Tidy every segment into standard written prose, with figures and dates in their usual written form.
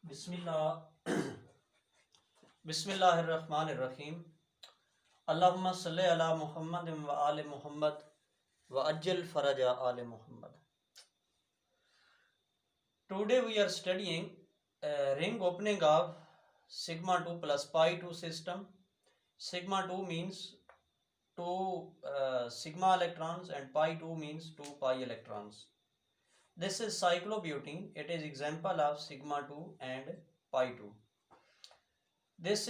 बिस्मिल्लाह बिस्मिल्लाहिर्रहमानिर्रहीम। अल्लाहुम्मा सल्लि अला मुहम्मद व आले मुहम्मद व अज्जल फरजा आले Muhammad. Today we are studying ring opening of sigma 2 plus pi 2 system. Sigma 2 means 2 sigma electrons and pi 2 means 2 pi electrons. This is cyclobutene. It is example of sigma 2 and pi 2. This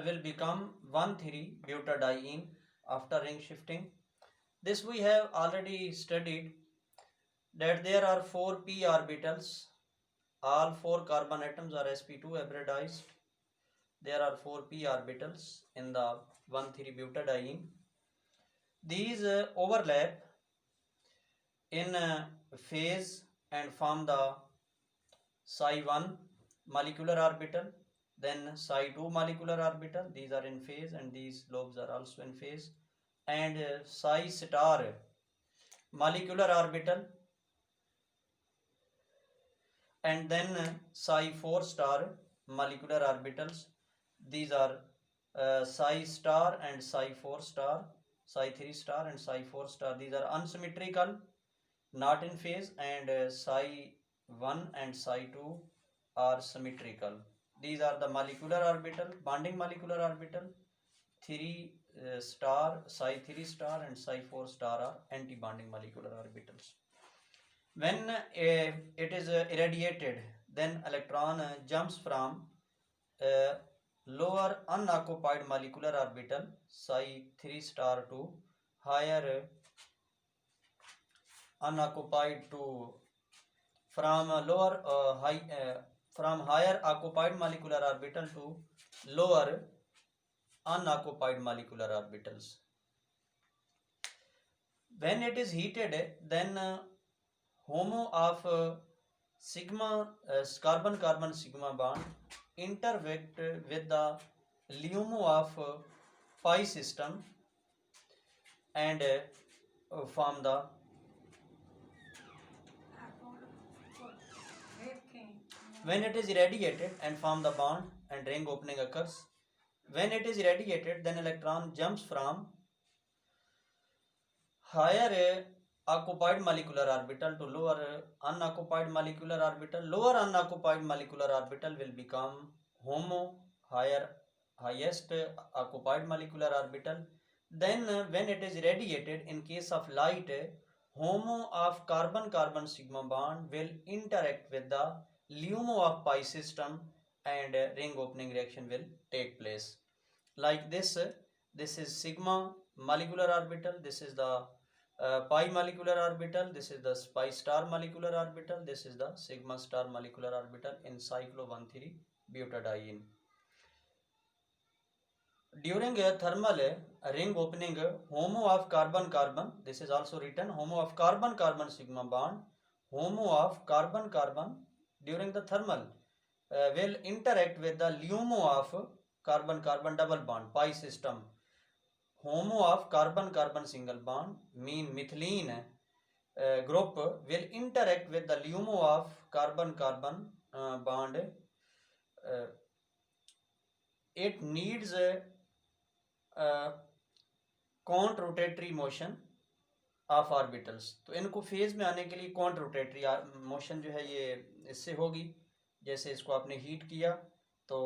will become 1,3-butadiene after ring shifting. This we have already studied that there are 4 p orbitals. All 4 carbon atoms are sp2 hybridized. There are 4 p orbitals in the 1,3-butadiene. These overlap in phase and form the psi1 molecular orbital, then psi2 molecular orbital. These are in phase and these lobes are also in phase, and psi star molecular orbital, and then psi 4 star molecular orbitals. These are psi star and psi 4 star, psi 3 star and psi 4 star. These are unsymmetrical, not in phase, and psi 1 and psi 2 are symmetrical. These are the molecular orbital, bonding molecular orbital. 3 star, psi 3 star and psi 4 star are anti-bonding molecular orbitals. When it is irradiated, then electron jumps from lower unoccupied molecular orbital psi 3 star to higher unoccupied to from lower from higher occupied molecular orbital to lower unoccupied molecular orbitals. When it is heated, then HOMO of sigma carbon-carbon sigma bond interact with the LUMO of pi system and form the when it is irradiated and form the bond and ring opening occurs. When it is irradiated, then electron jumps from higher occupied molecular orbital to lower unoccupied molecular orbital. Lower unoccupied molecular orbital will become HOMO, highest occupied molecular orbital. Then when it is radiated, in case of light, HOMO of carbon-carbon sigma bond will interact with the LUMO of pi system and ring opening reaction will take place. Like this is sigma molecular orbital, this is the pi molecular orbital, this is the pi star molecular orbital, this is the sigma star molecular orbital in cyclo 1,3-butadiene. During a thermal ring opening, HOMO of carbon-carbon, this is also written HOMO of carbon-carbon sigma bond, HOMO of carbon-carbon during the thermal will interact with the LUMO of carbon-carbon double bond pi system. HOMO of carbon-carbon single bond mean methylene group will interact with the LUMO of carbon-carbon bond. It needs conrotatory motion of orbitals. तो इनको phase में आने के लिए can't rotatory motion जो है ये इससे होगी। जैसे इसको आपने हीट किया तो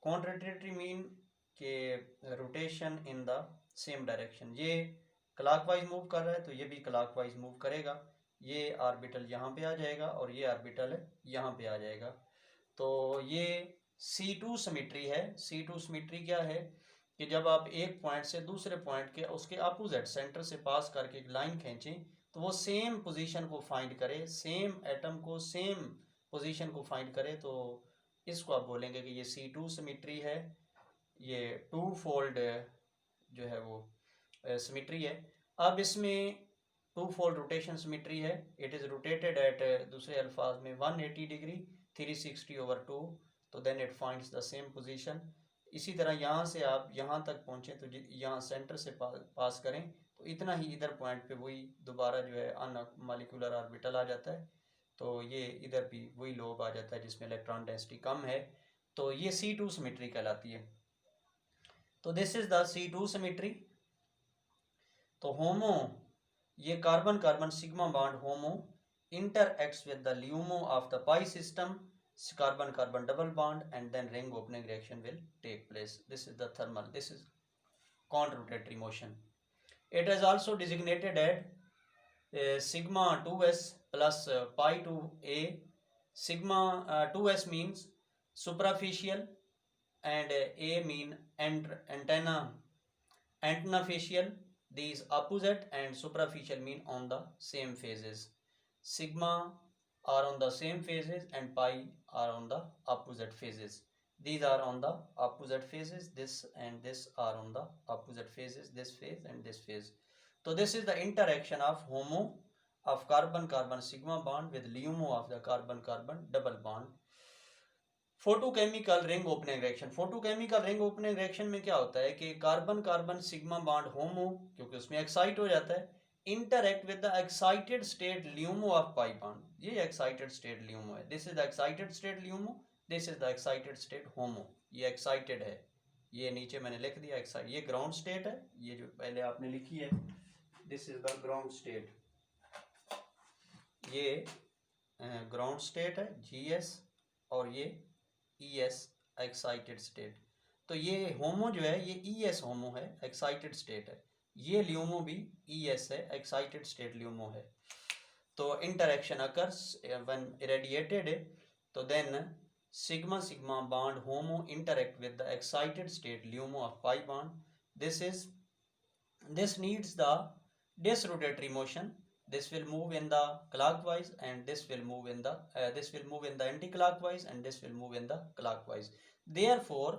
कॉन्ट रोटेटरी मीन के rotation in the same direction. ये क्लॉकवाइज मूव कर रहा है तो ये भी क्लॉकवाइज मूव करेगा। ये ऑर्बिटल यहाँ पे आ जाएगा और ये ऑर्बिटल यहाँ पे आ जाएगा। तो ये C2 सिमेट्री है। C2 सिमेट्री क्या है कि जब आप एक पॉइंट से दूसरे पॉइंट के उसके अपोजिट सेंटर से पास करके एक लाइन खींचें तो वो सेम पोजीशन को फाइंड करे, सेम एटम को सेम पोजीशन को फाइंड करे, तो इसको आप बोलेंगे कि ये C2 सिमेट्री है। ये टू फोल्ड जो है वो सिमेट्री है। अब इसमें टू फोल्ड रोटेशन सिमेट्री है। इट इज़ रोटेटेड एट दूसरे अल्फाज में 180 डिग्री 360/2, तो then it finds the same position. इसी तरह यहाँ से आप यहाँ तक पहुँचें तो यहाँ सेंटर से पास करें तो इतना ही इधर पॉइंट पे वही दोबारा जो है अन मॉलिक्यूलर ऑर्बिटल आ जाता है। तो ये इधर भी वही लोब आ जाता है जिसमें इलेक्ट्रॉन डेंसिटी कम है, तो ये C2 सिमेट्री कहलाती है। तो this is the C2 symmetry. तो होमो, ये carbon carbon sigma bond homo interacts with the LUMO of the pi system, carbon carbon double bond, and then ring opening reaction will take place. This is the thermal, this is counter-rotatory motion. It is also designated as sigma 2s plus pi 2a. Sigma 2s means superficial and a mean antenna facial. These opposite and superficial mean on the same phases. Sigma are on the same phases and pi are on the opposite phases. These are on the opposite phases. This and this are on the opposite phases. This phase and this phase. So this is the interaction of HOMO of carbon carbon sigma bond with LUMO of the carbon carbon double bond. Photochemical ring opening reaction. Photochemical ring opening reaction में क्या होता है कि carbon carbon sigma bond होमो, क्योंकि उसमें excite हो जाता है, interact with the excited state LUMO of pi bond. ये excited state LUMO है। This is the excited state LUMO, this is the excited state HOMO. ये excited है, ये नीचे मैंने लिख दिया एक्साइट, ये ग्राउंड स्टेट है, ये जो पहले आपने लिखी है, this is the ground state, ये ग्राउंड स्टेट है GS, और ये ES एक्साइटेड स्टेट। तो ये होमो जो है ये ES होमो है, एक्साइटेड स्टेट है, ये ल्यूमो भी ES है, एक्साइटेड स्टेट ल्यूमो है। तो इंटरेक्शन अकर्स व्हेन इरेडिएटेड, तो then sigma sigma bond homo interact with the excited state LUMO of pi bond. This needs the disrotatory motion. This will move in the clockwise and this will move in the anti-clockwise and this will move in the clockwise. Therefore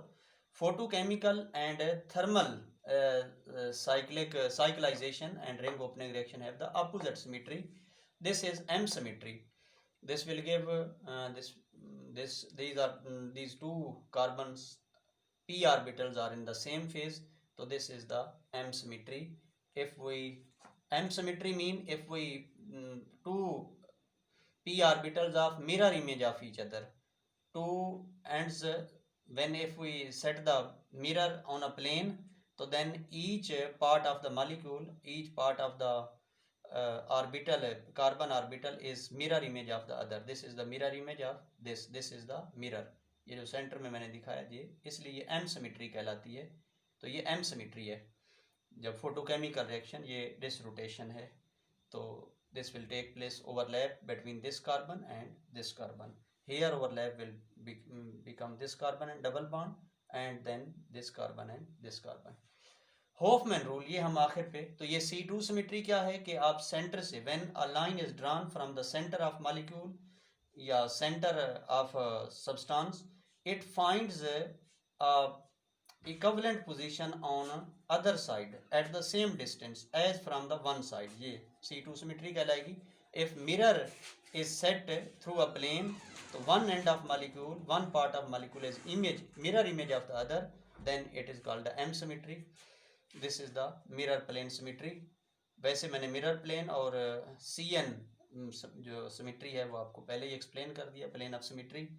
photochemical and thermal cyclization and ring opening reaction have the opposite symmetry. This is M symmetry. This will give these two carbons p orbitals are in the same phase, so this is the M symmetry. If we M symmetry mean if we two p orbitals of mirror image of each other, two ends, when if we set the mirror on a plane, so then each part of the molecule, each part of the orbital, carbon orbital is mirror image of the other. This is the mirror image of this is the mirror. ये जो centre में मैंने दिखाया ये, इसलिए ये M symmetry कहलाती है। तो ये M symmetry है। जब फोटोकेमिकल रिएक्शन, ये डिसरोटेशन है, तो this will take place overlap between this carbon and this carbon. Here overlap will become this carbon and double bond and then this carbon and this carbon. Hoffmann rule, ये हम आखिर पे, तो ये C2 symmetry क्या है कि आप सेंटर से, when a line is drawn from the centre of molecule या centre of substance, it finds equivalent position on other side at the same distance as from the one side. ये C2 symmetry कहलाएगी। If mirror is set through a plane, तो one end of molecule, one part of molecule is mirror image of the other, then it is called the M symmetry. This is the mirror plane symmetry. वैसे मैंने mirror plane और CN जो symmetry है वो आपको पहले ही explain कर दिया, plane of symmetry.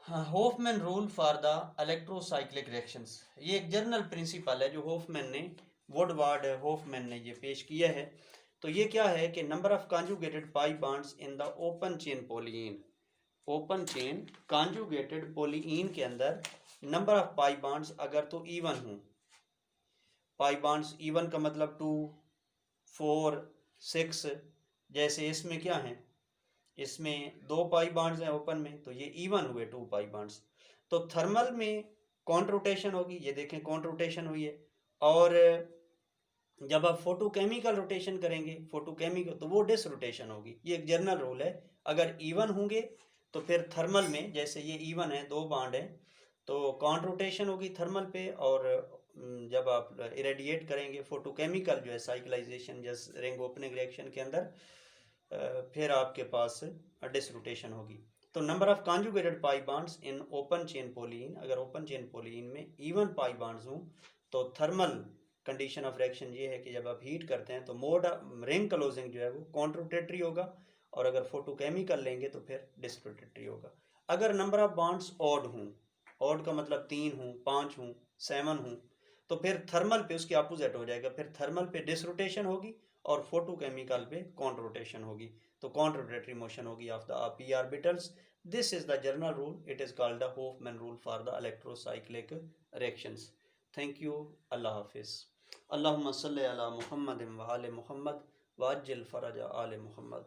Hofmann rule for the electrocyclic reactions, ये एक जनरल प्रिंसिपल है जो होफमैन ने, वुडवार्ड होफमैन ने ये पेश किया है। तो ये क्या है कि number of conjugated pi bonds in the open chain polyene, open chain conjugated polyene के अंदर नंबर ऑफ पाई बॉन्ड्स अगर तो इवन हो, पाई बॉन्ड्स इवन का मतलब 2, 4, 6, जैसे इसमें क्या है, इसमें 2 पाई बॉन्ड्स हैं ओपन में, तो ये इवन हुए 2 पाई बॉन्ड्स। तो थर्मल में कॉन्ट्र रोटेशन होगी, ये देखें कॉन्ट्र रोटेशन हुई है, और जब आप फोटोकेमिकल रोटेशन करेंगे फोटोकेमिकल, तो वो डिस रोटेशन होगी। ये एक जनरल रूल है। अगर इवन होंगे तो फिर थर्मल में, जैसे ये इवन है 2 बॉन्ड है, तो कॉन्ट्र रोटेशन होगी थर्मल पे, और जब आप इरेडिएट करेंगे फोटोकेमिकल जो है साइक्लाइजेशन जैसे रिंग ओपनिंग रिएक्शन के अंदर, फिर आपके पास डिसरोटेशन होगी। तो number of conjugated pi bonds in open chain polyene, अगर ओपन चेन पोलियन में इवन पाई बॉन्ड्स हों, तो थर्मल कंडीशन ऑफ रिएक्शन ये है कि जब आप हीट करते हैं तो मोड रिंग क्लोजिंग जो है वो कॉन्ट्रोटेटरी होगा, और अगर फोटोकेमिकल लेंगे तो फिर डिसरोटेटरी होगा। अगर नंबर ऑफ बॉन्ड्स ऑड हों, ऑड का मतलब 3 हों, 5 हों, 7 हों, तो फिर थर्मल पे उसकी अपोजिट हो जाएगा, फिर थर्मल पे डिसरोटेशन होगी और फोटोकेमिकल पे कॉन्ट रोटेशन होगी, तो कॉन्ट रोटेटरी मोशन होगी of the p orbitals. This is the general rule, it is called the Hoffmann rule for the electrocyclic reactions. Thank you, अल्लाह हाफिज़। अल्लाहुम्मा सल्ली अला मुहम्मद व आले मुहम्मद वाजिल फरज आले मुहम्मद।